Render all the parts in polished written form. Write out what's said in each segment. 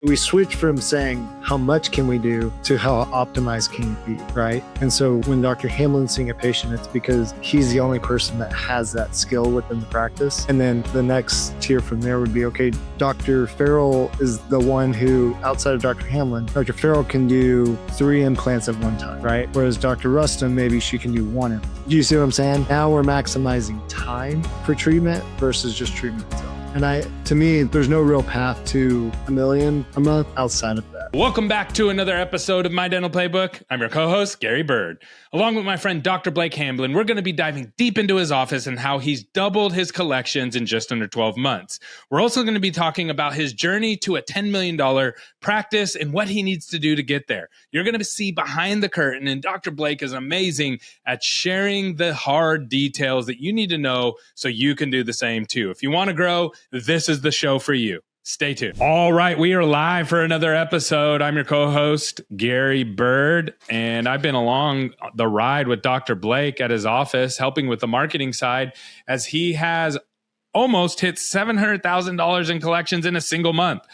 We switch from saying how much can we do to how optimized can you be, right? And so when Dr. Hamlin's seeing a patient, it's because he's the only person that has that skill within the practice. And then the next tier from there would be, okay, Dr. Farrell is the one who, outside of Dr. Hamlin, Dr. Farrell can do 3 implants at one time, right? Whereas Dr. Rustum, maybe she can do 1 implant. Do you see what I'm saying? Now we're maximizing time for treatment versus just treatment itself. And to me, there's no real path to $1 million a month outside of that. Welcome back to another episode of My Dental Playbook. I'm your co-host, Gary Bird. Along with my friend, Dr. Blake Hamblin, we're going to be diving deep into his office and how he's doubled his collections in just under 12 months. We're also going to be talking about his journey to a $10 million practice and what he needs to do to get there. You're going to see behind the curtain, and Dr. Blake is amazing at sharing the hard details that you need to know so you can do the same too. If you want to grow, this is the show for you. Stay tuned. All right, we are live for another episode. I'm your co-host, Gary Bird, and I've been along the ride with Dr. Blake at his office, helping with the marketing side, as he has almost hit $700,000 in collections in a single month.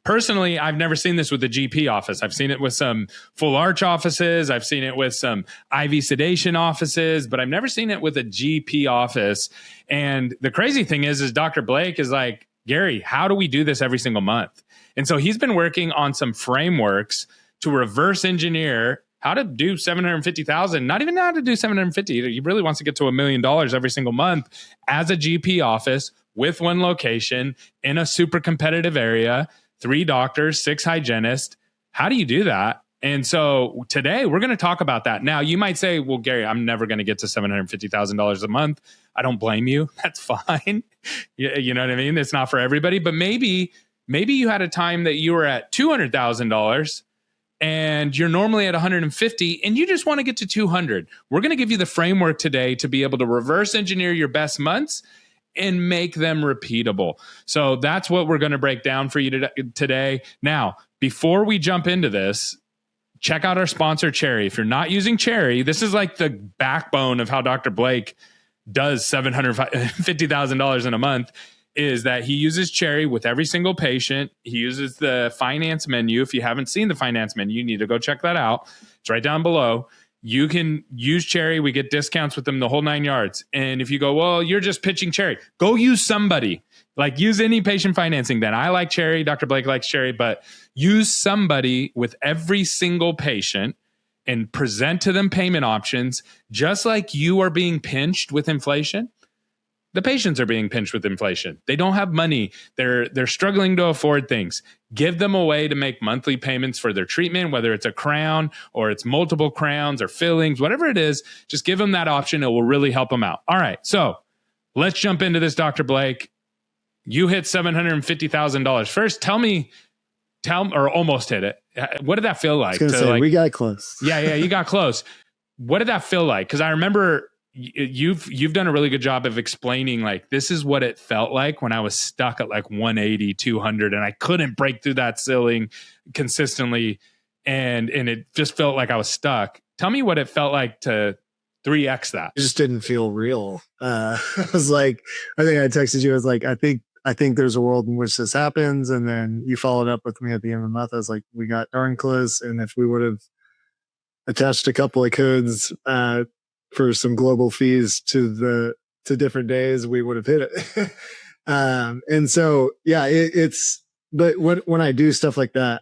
Personally, I've never seen this with the GP office. I've seen it with some full arch offices. I've seen it with some IV sedation offices, but I've never seen it with a GP office. And the crazy thing is Dr. Blake is like, Gary, how do we do this every single month? And so he's been working on some frameworks to reverse engineer how to do 750,000, not even how to do 750. He really wants to get to $1 million every single month as a GP office with 1 location in a super competitive area, 3 doctors, 6 hygienists. How do you do that? And so today we're going to talk about that. Now you might say, well, Gary, I'm never going to get to $750,000 a month. I don't blame you. That's fine. You know what I mean? It's not for everybody, but maybe you had a time that you were at $200,000 and you're normally at 150 and you just want to get to 200. We're going to give you the framework today to be able to reverse engineer your best months and make them repeatable. So that's what we're going to break down for you today. Now, before we jump into this, check out our sponsor, Cherry. If you're not using Cherry, this is like the backbone of how Dr. Blake does $750,000 in a month, is that he uses Cherry with every single patient. He uses the finance menu. If you haven't seen the finance menu, you need to go check that out. It's right down below. You can use Cherry. We get discounts with them the whole 9 yards. And if you go, well, you're just pitching Cherry, go use somebody. Like, use any patient financing then. I like Cherry. Dr. Blake likes Cherry, but use somebody with every single patient and present to them payment options, just like you are being pinched with inflation. The patients are being pinched with inflation. They don't have money. They're struggling to afford things. Give them a way to make monthly payments for their treatment, whether it's a crown or it's multiple crowns or fillings, whatever it is. Just give them that option. It will really help them out. All right, so let's jump into this, Dr. Blake. You hit $750,000. First, tell me, or almost hit it. What did that feel like? I was going to say, we got close. Yeah, you got close. What did that feel like? Because I remember you've done a really good job of explaining, like, this is what it felt like when I was stuck at like 180, 200, and I couldn't break through that ceiling consistently, and it just felt like I was stuck. Tell me what it felt like to 3x that. It just didn't feel real. I was like, I think I texted you. I was like, I think there's a world in which this happens. And then you followed up with me at the end of the month. I was like, we got darn close. And if we would have attached a couple of codes for some global fees to different days, we would have hit it. And so, yeah, but when I do stuff like that,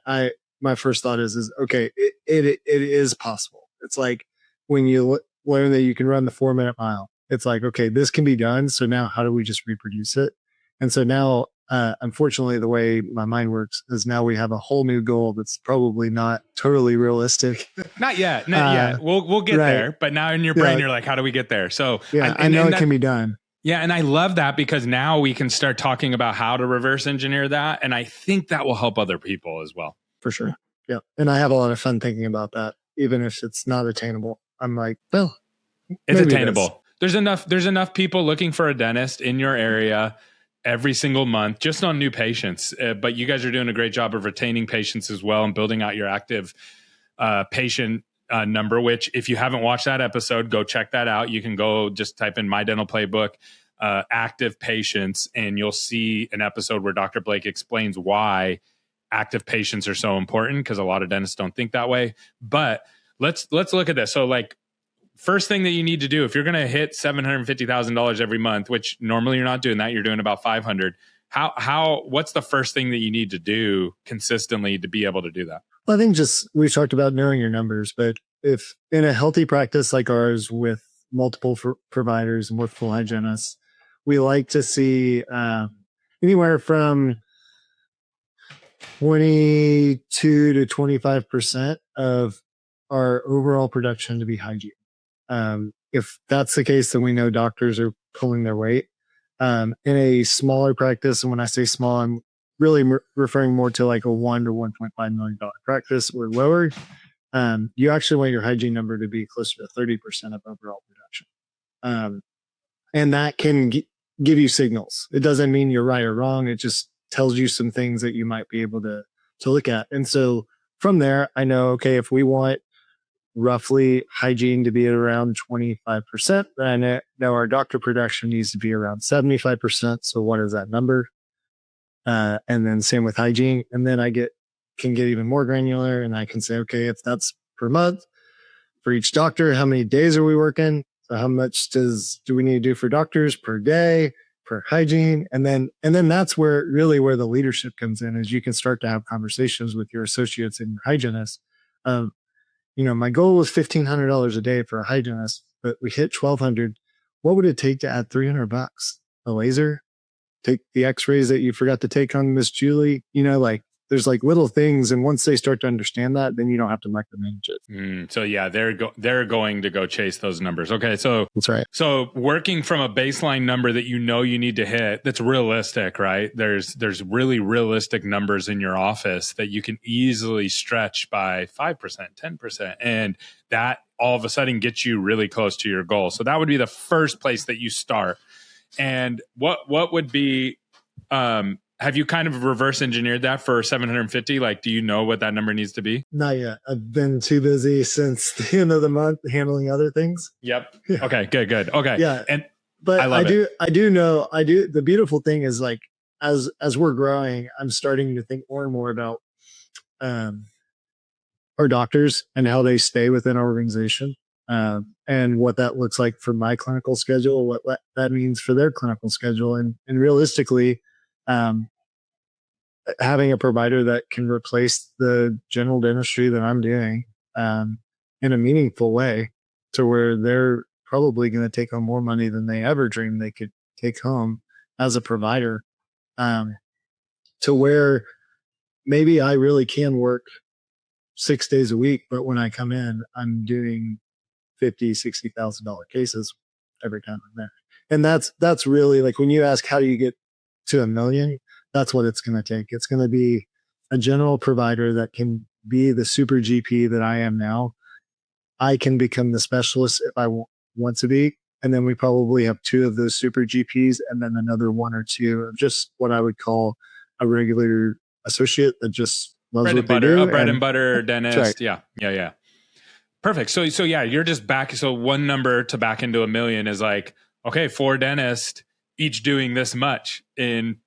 my first thought is okay, it is possible. It's like when you learn that you can run the 4-minute mile, it's like, okay, this can be done. So now how do we just reproduce it? And so now, unfortunately, the way my mind works is now we have a whole new goal that's probably not totally realistic. Not yet. We'll get there. But now in your brain, you're like, how do we get there? So yeah, I know it can be done. Yeah. And I love that, because now we can start talking about how to reverse engineer that. And I think that will help other people as well. For sure. Yeah. And I have a lot of fun thinking about that, even if it's not attainable. I'm like, well, it's attainable. There's enough people looking for a dentist in your area every single month, just on new patients. But you guys are doing a great job of retaining patients as well and building out your active patient number, which if you haven't watched that episode, go check that out. You can go just type in My Dental Playbook, active patients, and you'll see an episode where Dr. Blake explains why active patients are so important, because a lot of dentists don't think that way. But let's look at this. So like, first thing that you need to do, if you're going to hit $750,000 every month, which normally you're not doing that, you're doing about 500. What's the first thing that you need to do consistently to be able to do that? Well, I think just we talked about knowing your numbers, but if in a healthy practice like ours with multiple providers and multiple hygienists, we like to see anywhere from 22 to 25% of our overall production to be hygiene. If that's the case, then we know doctors are pulling their weight. In a smaller practice, and when I say small, I'm really referring more to like a $1 to $1.5 million practice or lower. You actually want your hygiene number to be closer to 30% of overall production. And that can give you signals. It doesn't mean you're right or wrong. It just tells you some things that you might be able to look at. And so from there, I know, okay, if we want roughly hygiene to be at around 25%, then I know our doctor production needs to be around 75%. So what is that number? And then same with hygiene. And then I can get even more granular, and I can say, okay, if that's per month for each doctor, how many days are we working? So how much do we need to do for doctors per day, per hygiene? And then that's where the leadership comes in, is you can start to have conversations with your associates and your hygienists. My goal was $1,500 a day for a hygienist, but we hit 1,200. What would it take to add $300? A laser? Take the x-rays that you forgot to take on Miss Julie? There's like little things. And once they start to understand that, then you don't have to micromanage it. So yeah, they're going to go chase those numbers. Okay. So that's right. So working from a baseline number that you need to hit, that's realistic, right? There's really realistic numbers in your office that you can easily stretch by 5%, 10%. And that all of a sudden gets you really close to your goal. So that would be the first place that you start. And what would be, have you kind of reverse engineered that for 750? Like, do you know what that number needs to be? Not yet. I've been too busy since the end of the month handling other things. Yep. Yeah. Okay, good. Okay. Yeah. But I do know. The beautiful thing is, like, as we're growing, I'm starting to think more and more about our doctors and how they stay within our organization. And what that looks like for my clinical schedule, what that means for their clinical schedule. And realistically, having a provider that can replace the general dentistry that I'm doing in a meaningful way, to where they're probably going to take home more money than they ever dreamed they could take home as a provider, to where maybe I really can work 6 days a week, but when I come in, I'm doing $50,000-$60,000 cases every time I'm there. And that's really, like, when you ask how do you get to $1 million, that's what it's going to take. It's going to be a general provider that can be the super GP that I am now. I can become the specialist if I want to be. And then we probably have 2 of those super GPs, and then another 1 or 2 of just what I would call a regular associate that just loves what they do. A bread and butter dentist. Right. Yeah. Perfect. So yeah, you're just back. So one number to back into $1 million is like, okay, 4 dentists each doing this much in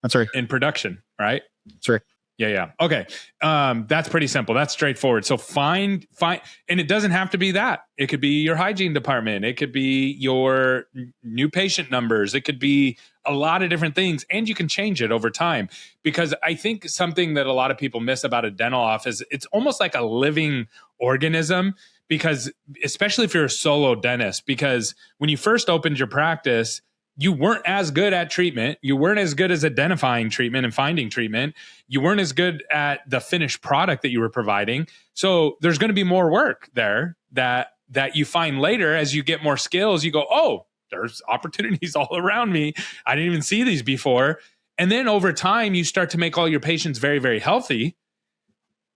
production, right? That's right. Yeah. Okay. That's pretty simple. That's straightforward. So find, and it doesn't have to be that. It could be your hygiene department. It could be your new patient numbers. It could be a lot of different things, and you can change it over time. Because I think something that a lot of people miss about a dental office, it's almost like a living organism, because especially if you're a solo dentist, because when you first opened your practice, you weren't as good at treatment. You weren't as good as identifying treatment and finding treatment. You weren't as good at the finished product that you were providing. So there's going to be more work there that you find later as you get more skills. You go, oh, there's opportunities all around me. I didn't even see these before. And then over time, you start to make all your patients very, very healthy.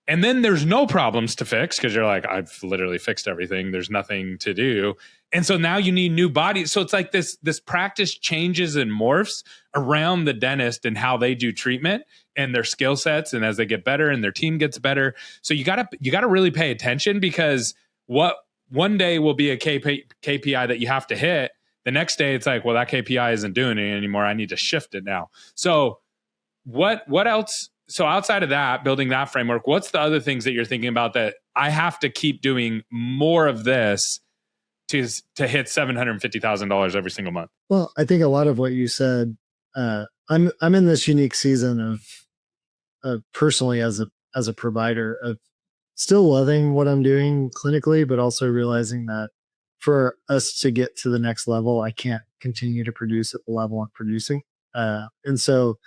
And then there's no problems to fix, because you're like, I've literally fixed everything. There's nothing to do. And so now you need new bodies. So it's like this practice changes and morphs around the dentist and how they do treatment and their skill sets. And as they get better and their team gets better. So you gotta really pay attention, because what one day will be a KPI that you have to hit. The next day it's like, well, that KPI isn't doing it anymore. I need to shift it now. So what else so outside of that, building that framework, what's the other things that you're thinking about that I have to keep doing more of this to hit $750,000 every single month? Well, I think a lot of what you said, I'm in this unique season of personally as a provider of still loving what I'm doing clinically, but also realizing that for us to get to the next level, I can't continue to produce at the level I'm producing. And so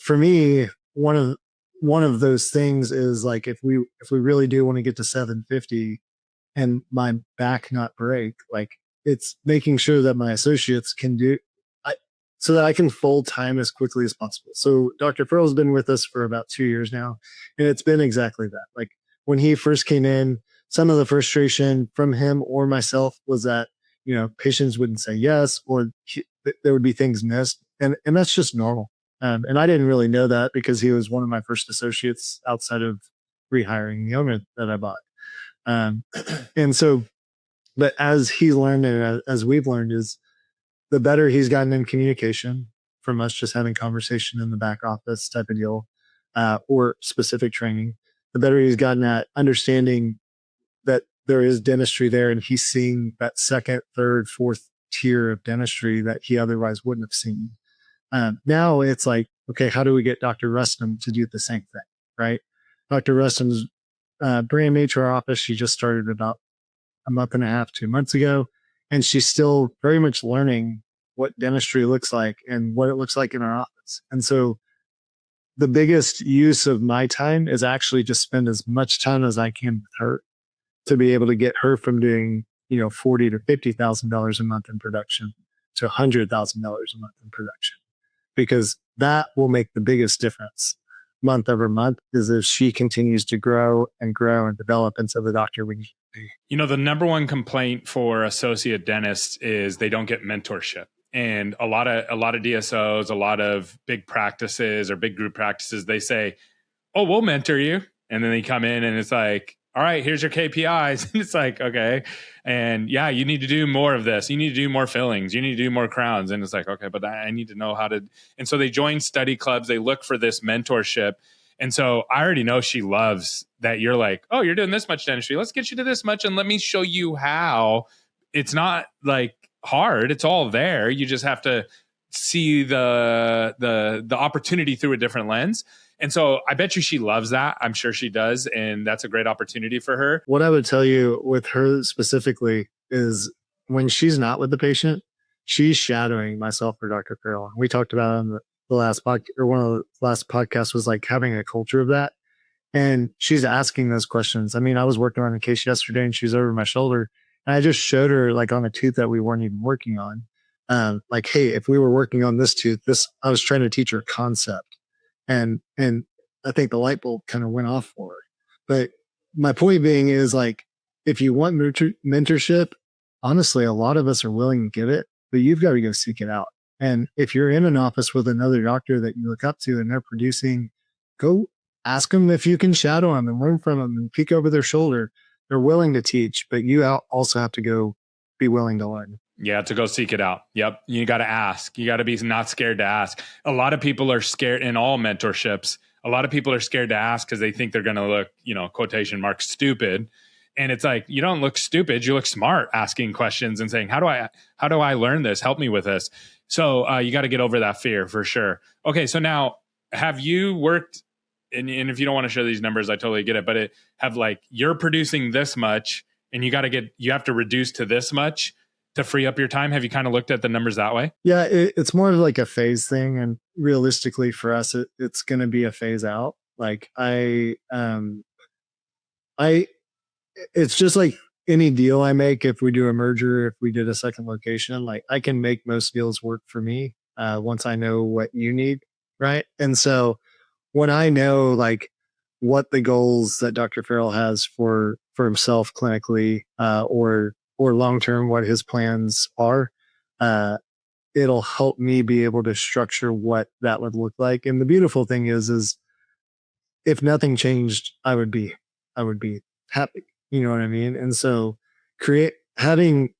for me, one of those things is like if we really do want to get to 750 and my back not break, like it's making sure that my associates can do I so that I can fold time as quickly as possible. So Dr. Farrell's been with us for about 2 years now, and it's been exactly that. Like when he first came in, some of the frustration from him or myself was that, patients wouldn't say yes, or there would be things missed. And that's just normal. And I didn't really know that because he was one of my first associates outside of rehiring the owner that I bought. Um, and so, but as he's learned and as we've learned, is the better he's gotten in communication from us just having conversation in the back office type of deal, or specific training, the better he's gotten at understanding that there is dentistry there and he's seeing that second, third, fourth tier of dentistry that he otherwise wouldn't have seen. Now it's like, okay, how do we get Dr. Rustum to do the same thing, right? Dr. Rustum's brand new to our office. She just started about a month and a half, 2 months ago, and she's still very much learning what dentistry looks like and what it looks like in our office. And so the biggest use of my time is actually just spend as much time as I can with her to be able to get her from doing, $40,000 to $50,000 a month in production to $100,000 a month in production, because that will make the biggest difference month over month is if she continues to grow and develop into the doctor we need to be. The number one complaint for associate dentists is they don't get mentorship. And a lot of DSOs, a lot of big practices or big group practices, they say, "Oh, we'll mentor you." And then they come in and it's like, "All right, here's your KPIs." And it's like, okay. And yeah, you need to do more of this. You need to do more fillings. You need to do more crowns. And it's like, okay, but I need to know how to. And so they join study clubs. They look for this mentorship. And so I already know she loves that you're like, "Oh, you're doing this much dentistry. Let's get you to this much. And let me show you how." It's not like hard. It's all there. You just have to see the opportunity through a different lens. And so I bet you she loves that. I'm sure she does. And that's a great opportunity for her. What I would tell you with her specifically is when she's not with the patient, she's shadowing myself or Dr. Farrell. We talked about on the last podcast, or one of the last podcasts, was like having a culture of that. And she's asking those questions. I mean, I was working on a case yesterday and she was over my shoulder and I just showed her like on a tooth that we weren't even working on. Like, hey, if we were working on this tooth, I was trying to teach her a concept. And I think the light bulb kind of went off for her. But my point being is like, if you want mentorship, honestly, a lot of us are willing to give it, but you've got to go seek it out. And if you're in an office with another doctor that you look up to and they're producing, go ask them if you can shadow them and learn from them and peek over their shoulder. They're willing to teach, but you also have to go be willing to learn. Yeah, to go seek it out. Yep. You got to ask. You got to be not scared to ask. A lot of people are scared in all mentorships. A lot of people are scared to ask because they think they're going to look, quotation marks, stupid. And it's like, you don't look stupid. You look smart asking questions and saying, how do I learn this? Help me with this. So you got to get over that fear for sure. Okay. So now, have you worked, and if you don't want to share these numbers, I totally get it, but you're producing this much and you have to reduce to this much to free up your time. Have you kind of looked at the numbers that way? Yeah, it's more of like a phase thing. And realistically for us, it's going to be a phase out. Like it's just like any deal I make. If we do a merger, if we did a second location, like I can make most deals work for me once I know what you need. Right. And so when I know like what the goals that Dr. Farrell has for himself clinically, or long-term, what his plans are, it'll help me be able to structure what that would look like. And the beautiful thing is if nothing changed, I would be happy. You know what I mean? And so having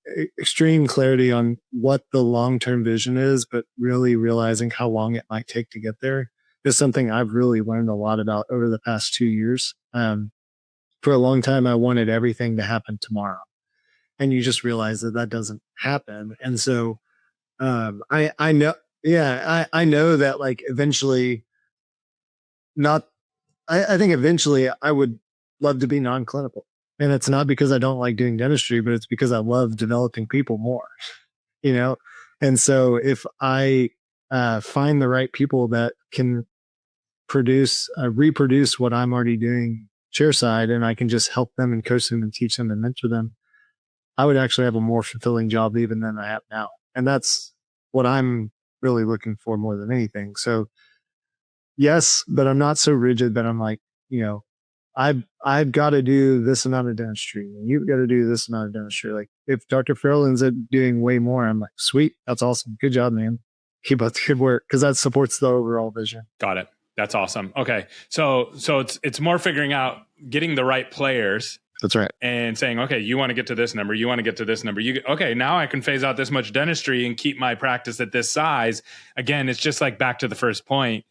extreme clarity on what the long-term vision is, but really realizing how long it might take to get there is something I've really learned a lot about over the past 2 years. For a long time, I wanted everything to happen tomorrow, and you just realize that that doesn't happen. And so, I know, yeah, I know that like eventually, not, I think eventually I would love to be non-clinical, and it's not because I don't like doing dentistry, but it's because I love developing people more, you know. And so, if I find the right people that can reproduce what I'm already doing chairside, and I can just help them and coach them and teach them and mentor them, I would actually have a more fulfilling job even than I have now. And that's what I'm really looking for more than anything. So yes, but I'm not so rigid that I'm like, you know, I've got to do this amount of dentistry and you've got to do this amount of dentistry. Like if Dr. Farrell ends up doing way more, I'm like, sweet, that's awesome. Good job, man. Keep up the good work, because that supports the overall vision. Got it. That's awesome. Okay. So it's more figuring out getting the right players. That's right. And saying, okay, you want to get to this number, you want to get to this number. Okay, now I can phase out this much dentistry and keep my practice at this size. Again, it's just like back to the first point.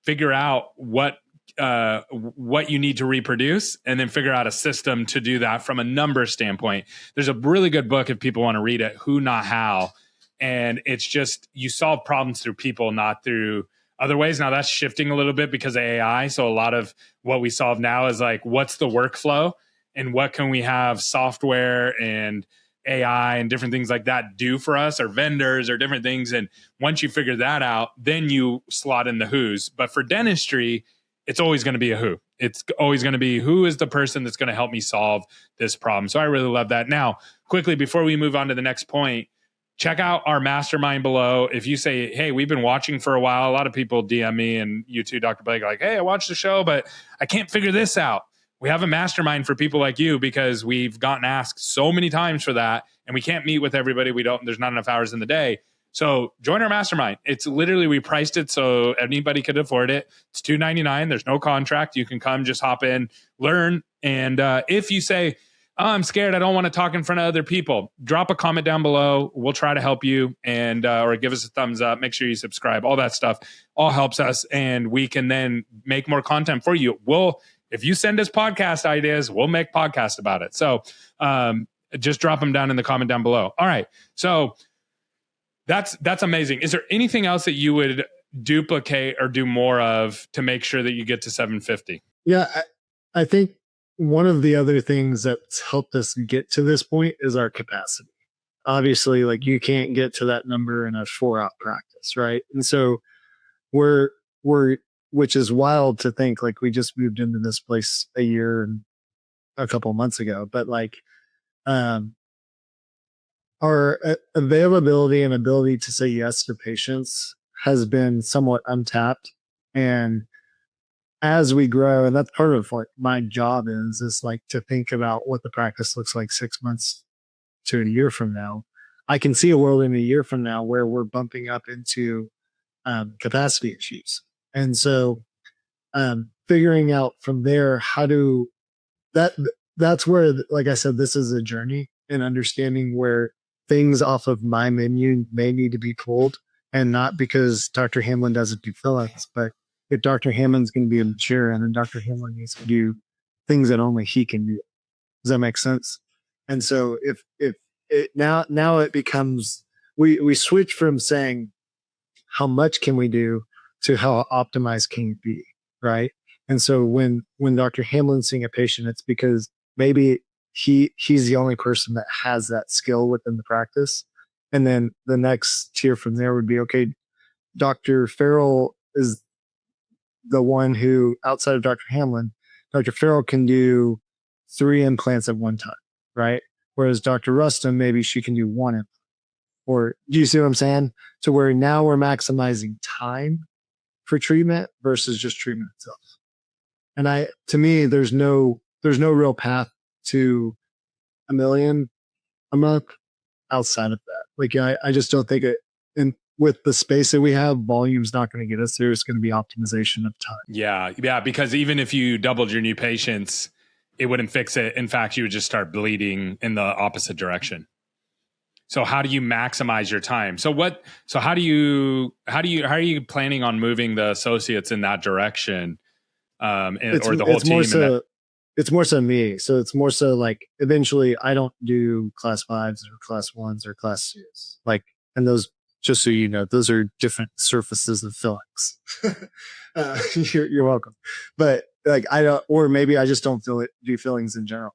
Figure out what you need to reproduce, and then figure out a system to do that from a number standpoint. There's a really good book if people want to read it, Who Not How. And it's just, you solve problems through people, not through other ways. Now that's shifting a little bit because of AI. So a lot of what we solve now is like, what's the workflow and what can we have software and AI and different things like that do for us, or vendors or different things. And once you figure that out, then you slot in the who's. But for dentistry, it's always going to be a who. It's always going to be, who is the person that's going to help me solve this problem? So I really love that. Now, quickly, before we move on to the next point, check out our mastermind below. If you say, hey, we've been watching for a while, a lot of people DM me and you too, Dr. Blake, like, hey, I watched the show, but I can't figure this out. We have a mastermind for people like you because we've gotten asked so many times for that, and we can't meet with everybody. There's not enough hours in the day. So join our mastermind. It's literally, we priced it so anybody could afford it. It's $299. There's no contract. You can come, just hop in, learn. And if you say, oh, I'm scared, I don't want to talk in front of other people, drop a comment down below. We'll try to help you, and or give us a thumbs up. Make sure you subscribe. All that stuff all helps us, and we can then make more content for you. If you send us podcast ideas, we'll make podcasts about it. So just drop them down in the comment down below. All right. So that's amazing. Is there anything else that you would duplicate or do more of to make sure that you get to 750? Yeah, I think one of the other things that's helped us get to this point is our capacity. Obviously, like you can't get to that number in a 4-out practice, right? And so we're which is wild to think, like we just moved into this place a year and a couple of months ago, but like our availability and ability to say yes to patients has been somewhat untapped. And as we grow, and that's part of what my job is like to think about what the practice looks like 6 months to a year from now. I can see a world in a year from now where we're bumping up into capacity issues. And so figuring out from there that's where, like I said, this is a journey in understanding where things off of my menu may need to be pulled, and not because Dr. Hamblin doesn't do fill-ins, but if Dr. Hamlin's going to be in the chair, and then Dr. Hamlin needs to do things that only he can do. Does that make sense? And so if it now it becomes, we switch from saying how much can we do to how optimized can it be, right? And so when Dr. Hamlin's seeing a patient, it's because maybe he's the only person that has that skill within the practice. And then the next tier from there would be, okay, Dr. Farrell is the one who, outside of Dr. Hamlin, Dr. Farrell can do 3 implants at one time, right? Whereas Dr. Rustum, maybe she can do 1 implant. Or do you see what I'm saying? So where now we're maximizing time for treatment versus just treatment itself. And to me, there's no real path to $1 million a month outside of that. Like I just don't think it, and with the space that we have, volume's not going to get us there. It's going to be optimization of time. Yeah. Because even if you doubled your new patients, it wouldn't fix it. In fact, you would just start bleeding in the opposite direction. So how do you maximize your time? So how are you planning on moving the associates in that direction? Or the whole it's more team in that? so it's more so me. So it's more so like eventually I don't do class fives or class ones or class twos. Like, and those, just so you know, those are different surfaces of fillings. You're welcome. But like I don't, or maybe I just don't do fillings in general.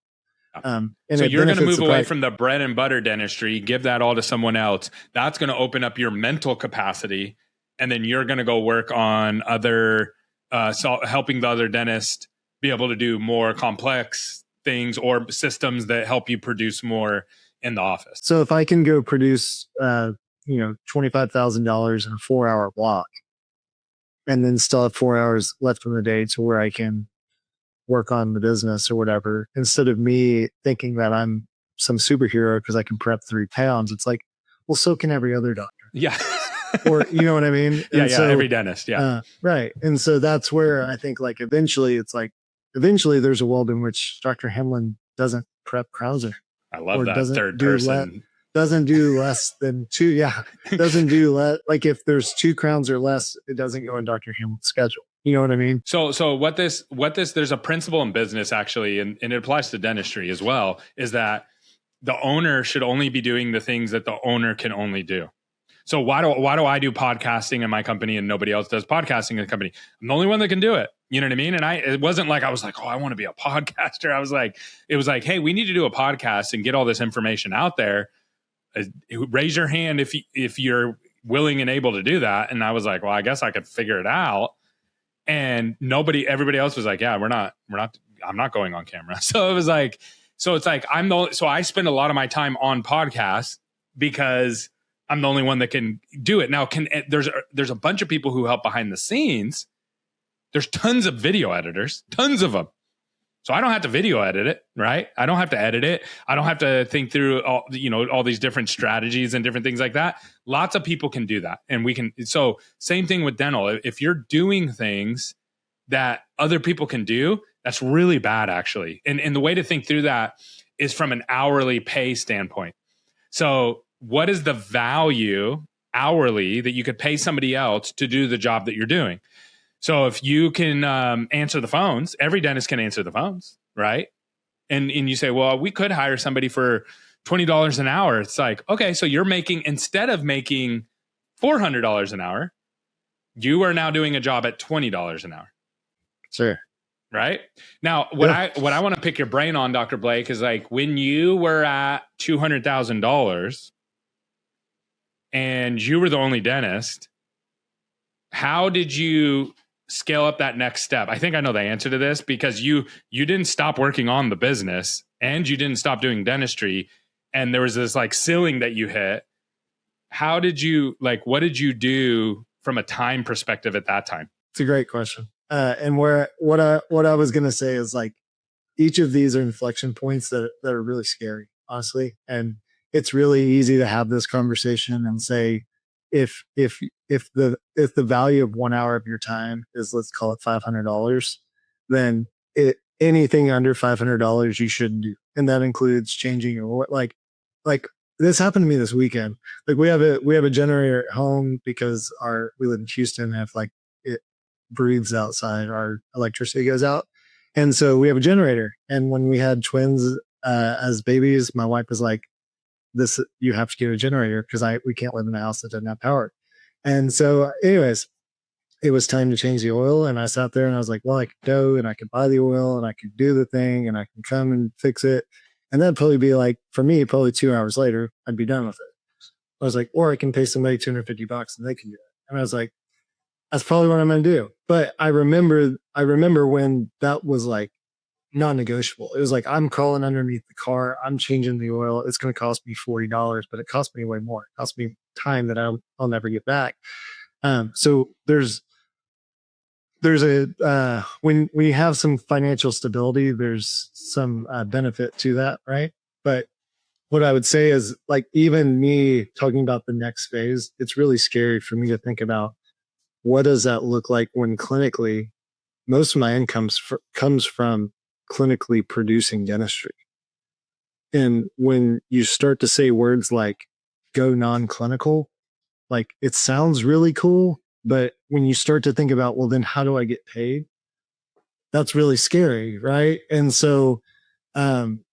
And So it you're going to benefits move the away practice. from the bread and butter dentistry, give that all to someone else. That's going to open up your mental capacity, and then you're going to go work on other, helping the other dentist be able to do more complex things or systems that help you produce more in the office. So if I can go produce, $25,000 in a 4 hour block, and then still have 4 hours left in the day to where I can work on the business or whatever, instead of me thinking that I'm some superhero because I can prep 3 pounds, it's like, well, so can every other doctor. Yeah. Or, you know what I mean? Yeah. And Yeah. so, Every dentist. Yeah. right. And so that's where I think like eventually there's a world in which Dr. Hamlin doesn't prep Krauser I love or that third person. doesn't do less than two. Yeah. Doesn't do less. Like if there's 2 crowns or less, it doesn't go in Dr. Hamlin's schedule. You know what I mean? So what this, there's a principle in business actually, and it applies to dentistry as well, is that the owner should only be doing the things that the owner can only do. So why do I do podcasting in my company and nobody else does podcasting in the company? I'm the only one that can do it. You know what I mean? And it wasn't like I was like, oh, I want to be a podcaster. It was like, hey, we need to do a podcast and get all this information out there. Raise your hand if you're willing and able to do that. And I was like, well, I guess I could figure it out. And everybody else was like, yeah, I'm not going on camera. So it was like, so it's like, so I spend a lot of my time on podcasts because I'm the only one that can do it. Now, there's a bunch of people who help behind the scenes. There's tons of video editors, tons of them. So I don't have to video edit it, right? I don't have to edit it. I don't have to think through all these different strategies and different things like that. Lots of people can do that. And we can, so same thing with dental. If you're doing things that other people can do, that's really bad actually. And the way to think through that is from an hourly pay standpoint. So what is the value hourly that you could pay somebody else to do the job that you're doing? So if you can answer the phones, every dentist can answer the phones, right? And you say, well, we could hire somebody for $20 an hour. It's like, okay, so you're making, instead of making $400 an hour, you are now doing a job at $20 an hour. Sure. Right? Now, what I want to pick your brain on, Dr. Blake, is like when you were at $200,000 and you were the only dentist, how did you scale up that next step? I think I know the answer to this because you didn't stop working on the business and you didn't stop doing dentistry. And there was this like ceiling that you hit. How did you, like, what did you do from a time perspective at that time? It's a great question. And what I was going to say is like, each of these are inflection points that are really scary, honestly. And it's really easy to have this conversation and say, if the value of 1 hour of your time is, let's call it $500, then anything under $500 you shouldn't do, and that includes changing your like this happened to me this weekend. Like we have a generator at home because we live in Houston, and if like it breathes outside, our electricity goes out, and so we have a generator. And when we had twins as babies, my wife was like, you have to get a generator because we can't live in a house that doesn't have power. And so anyways, it was time to change the oil, and I sat there and I was like, well, I could go and I could buy the oil and I could do the thing and I can come and fix it. And that'd probably be like, for me, probably 2 hours later, I'd be done with it. I was like, or I can pay somebody $250 and they can do it. And I was like, that's probably what I'm going to do. But I remember when that was like non-negotiable. It was like, I'm crawling underneath the car, I'm changing the oil, it's going to cost me $40, but it cost me way more. It cost me time that I'll never get back. So there's a when you have some financial stability, there's some benefit to that, right? But what I would say is, like, even me talking about the next phase, it's really scary for me to think about what does that look like when clinically most of my income comes from clinically producing dentistry. And when you start to say words like go non-clinical, like it sounds really cool, but when you start to think about, well, then how do I get paid? That's really scary, right? And so um,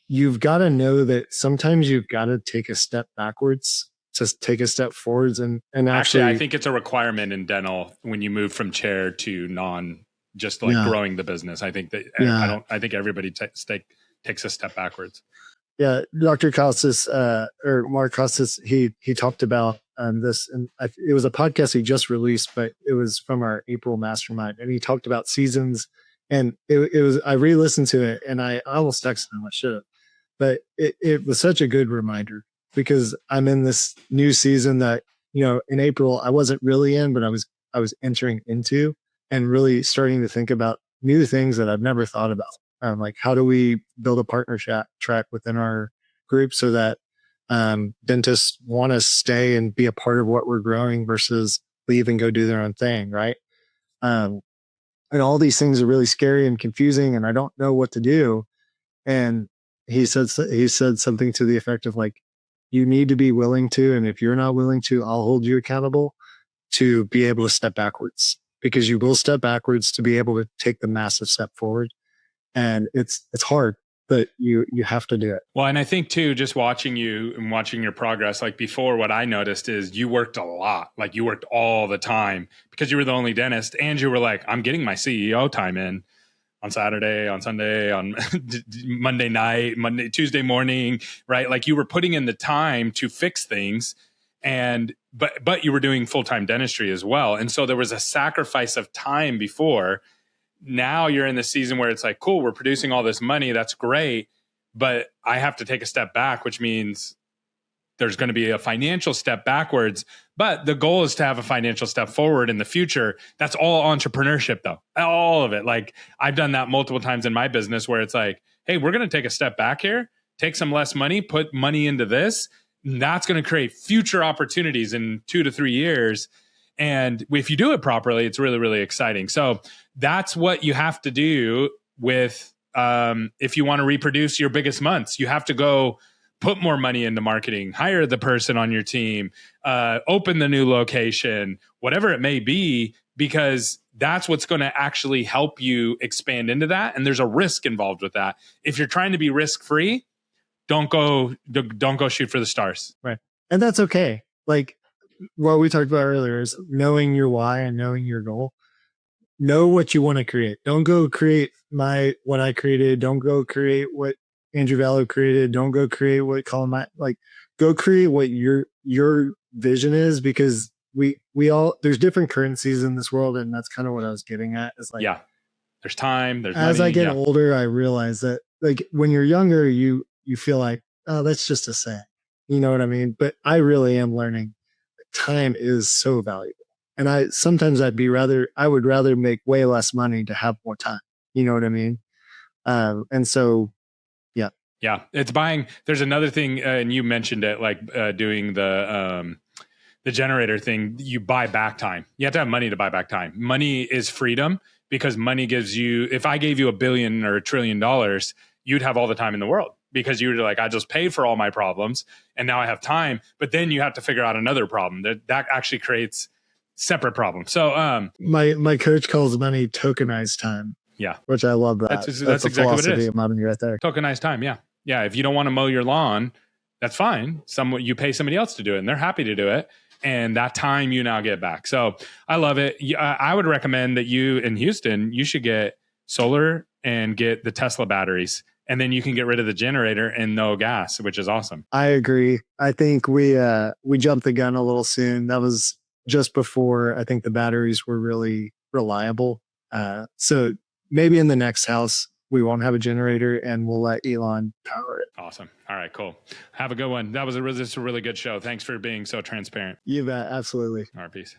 you've got to know that sometimes you've got to take a step backwards to take a step forwards, and Actually, I actually, think it's a requirement in dental when you move from chair to just like yeah, growing the business. I think that yeah, I think everybody takes a step backwards. yeah. Dr. Costas or Mark Costas, he talked about this, and it was a podcast he just released, but it was from our April mastermind, and he talked about seasons, and it was I re-listened to it, and I almost texted him. I should have, but it was such a good reminder because I'm in this new season that, in April I wasn't really in, but I was entering into and really starting to think about new things that I've never thought about. Like how do we build a partnership track within our group so that dentists want to stay and be a part of what we're growing versus leave and go do their own thing, right? Um, and all these things are really scary and confusing, and I don't know what to do. And he said something to the effect of like, you need to be willing to, and if you're not willing to, I'll hold you accountable to be able to step backwards, because you will step backwards to be able to take the massive step forward. And it's hard, but you have to do it. Well, and I think too, just watching you and watching your progress, like before, what I noticed is you worked a lot, like you worked all the time because you were the only dentist, and you were like, I'm getting my CEO time in on Saturday, on Sunday, on Monday night, Tuesday morning, right? Like you were putting in the time to fix things, and but you were doing full-time dentistry as well. And so there was a sacrifice of time before. Now you're in the season where it's like, cool, we're producing all this money. That's great. But I have to take a step back, which means there's going to be a financial step backwards. But the goal is to have a financial step forward in the future. That's all entrepreneurship, though. All of it. Like I've done that multiple times in my business where it's like, hey, we're going to take a step back here, take some less money, put money into this. And that's going to create future opportunities in 2 to 3 years. And if you do it properly, it's really, really exciting. So that's what you have to do with if you want to reproduce your biggest months. You have to go put more money into marketing, hire the person on your team, open the new location, whatever it may be, because that's what's going to actually help you expand into that. And there's a risk involved with that. If you're trying to be risk-free, don't go shoot for the stars. Right. And that's okay. Like what we talked about earlier is knowing your why and knowing your goal. Know what you want to create. Don't go create what I created. Don't go create what Andrew Vallo created. Don't go create what Colin like. Go create what your vision is, because we all, there's different currencies in this world, and that's kind of what I was getting at. Is like, yeah, there's time, there's as money. I get older, I realize that like when you're younger, you feel like, oh, that's just a saying, you know what I mean? But I really am learning time is so valuable. And I would rather make way less money to have more time. You know what I mean? And so, yeah. Yeah. It's buying. There's another thing, and you mentioned it, like doing the generator thing. You buy back time. You have to have money to buy back time. Money is freedom, because money gives you, if I gave you $1 billion or $1 trillion, you'd have all the time in the world, because you were like, I just paid for all my problems and now I have time. But then you have to figure out another problem that actually creates separate problems. So my coach calls money tokenized time. Yeah, which I love that. That's exactly what it is. Of money right there. Tokenized time. Yeah, yeah. If you don't want to mow your lawn, that's fine. You pay somebody else to do it, and they're happy to do it. And that time you now get back. So I love it. I would recommend that you in Houston, you should get solar and get the Tesla batteries, and then you can get rid of the generator and no gas, which is awesome. I agree. I think we jumped the gun a little soon. That was just before I think the batteries were really reliable. So maybe in the next house we won't have a generator, and we'll let Elon power it. Awesome. All right, cool. Have a good one. This is a really good show. Thanks for being so transparent. You bet. Absolutely. All right, peace.